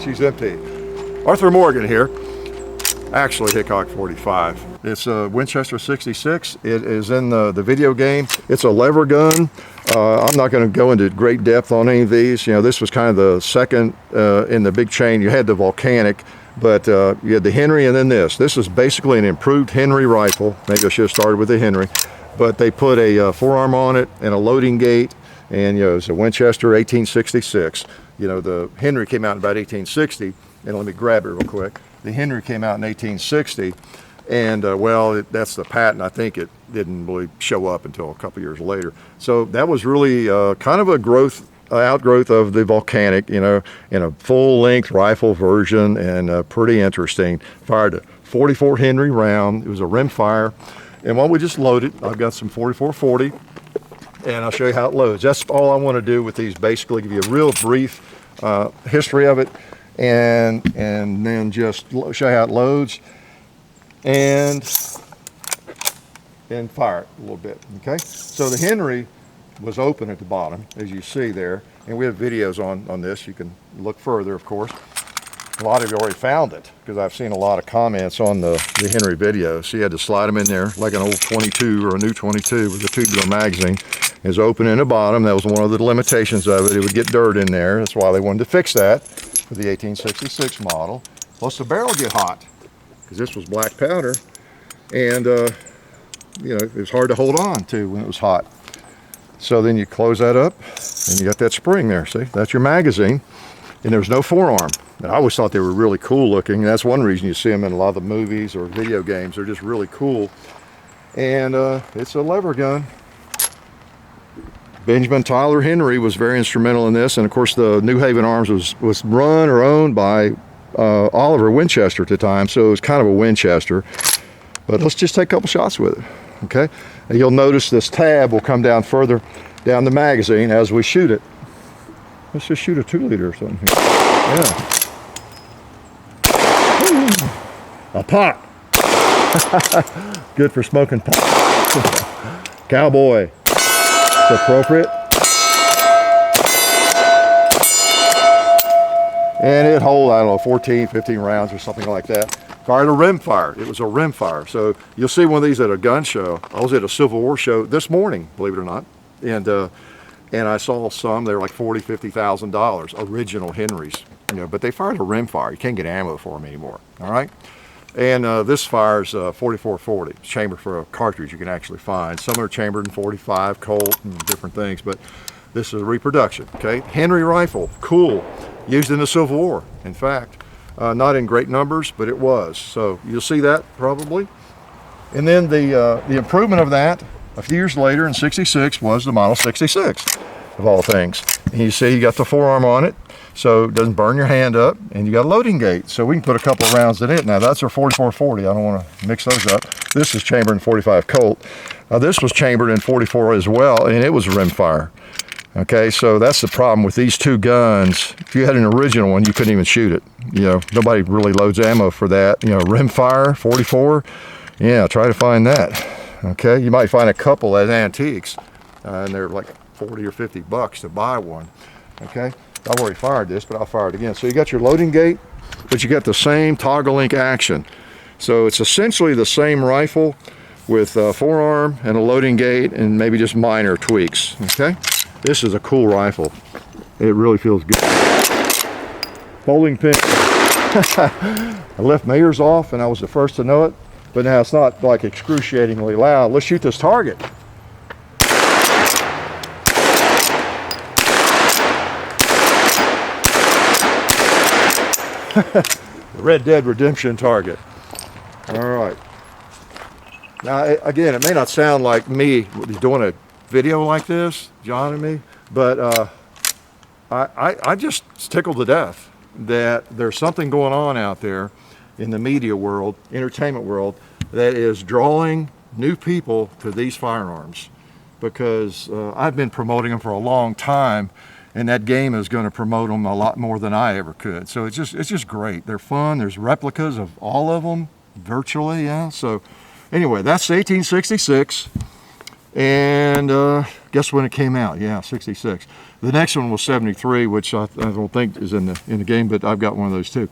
She's empty. Arthur Morgan here. Actually, Hickok45. It's a Winchester 66. It is in the video game. It's a lever gun. I'm not going to go into great depth on any of these. You know, this was kind of the second in the big chain. You had the Volcanic, but you had the Henry and then this. This is basically an improved Henry rifle. Maybe I should have started with the Henry. But they put a forearm on it and a loading gate. And, you know, it's a Winchester 1866. You know, the Henry came out in about 1860. And let me grab it real quick. The Henry came out in 1860. And, well, that's the patent. I think it didn't really show up until a couple years later. So that was really kind of a outgrowth of the Volcanic, you know, in a full-length rifle version, and pretty interesting. Fired a 44 Henry round. It was a rimfire. And while we just loaded, I've got some 4440, and I'll show you how it loads. That's all I want to do with these, basically give you a real brief history of it, and then just show you how it loads, and fire it a little bit, okay? So the Henry was open at the bottom, as you see there, and we have videos on this. You can look further, of course. A lot of you already found it, because I've seen a lot of comments on the Henry video. So you had to slide them in there like an old 22 or a new 22 with a tubular magazine. It's open in the bottom. That was one of the limitations of it. It would get dirt in there. That's why they wanted to fix that for the 1866 model. Plus the barrel get hot, because this was black powder, and you know, it was hard to hold on to when it was hot. So then you close that up, and you got that spring there. See, that's your magazine, and there's no forearm. And I always thought they were really cool looking. That's one reason you see them in a lot of the movies or video games. They're just really cool. And it's a lever gun. Benjamin Tyler Henry was very instrumental in this. And of course, the New Haven Arms was run or owned by Oliver Winchester at the time. So it was kind of a Winchester. But let's just take a couple shots with it, okay? And you'll notice this tab will come down further down the magazine as we shoot it. Let's just shoot a 2 liter or something here. Yeah. A pot. Good for smoking pot. Cowboy. It's appropriate. And it holds, I don't know, 14, 15 rounds or something like that. Fired a rimfire. It was a rimfire. So you'll see one of these at a gun show. I was at a Civil War show this morning, believe it or not. And I saw some, they were like $40,000, $50,000, original Henrys. You know, but they fired a rimfire. You can't get ammo for them anymore, all right? And this fires 4440, chamber for a cartridge you can actually find. Some are chambered in 45, Colt, and different things, but this is a reproduction, okay? Henry rifle, cool, used in the Civil War, in fact. Not in great numbers, but it was. So you'll see that probably. And then the improvement of that a few years later in 66 was the Model 66, of all things. And you see you got the forearm on it, so it doesn't burn your hand up, and you got a loading gate, so we can put a couple of rounds in it. Now that's our 4440. I don't want to mix those up. This is chambered in 45 Colt. This was chambered in 44 as well, and it was a rimfire. Okay, so that's the problem with these two guns. If you had an original one, you couldn't even shoot it. You know, nobody really loads ammo for that. You know, rimfire 44. Yeah, try to find that. Okay, you might find a couple at antiques, and they're like 40 or 50 bucks to buy one. Okay, I've already fired this, but I'll fire it again. So you got your loading gate, but you got the same toggle link action. So it's essentially the same rifle with a forearm and a loading gate and maybe just minor tweaks. Okay, this is a cool rifle. It really feels good. Bowling pin. I left my ears off, and I was the first to know it. But now it's not like excruciatingly loud. Let's shoot this target. The Red Dead Redemption target. All right. Now, again, it may not sound like me doing a video like this, John and me, but I just tickled to death that there's something going on out there in the media world, entertainment world, that is drawing new people to these firearms, because I've been promoting them for a long time, and that game is going to promote them a lot more than I ever could. So it's just great. They're fun. There's replicas of all of them, virtually, yeah. So anyway, that's 1866, and Guess when it came out? Yeah, 66. The next one was 73, which I don't think is in the game, but I've got one of those too.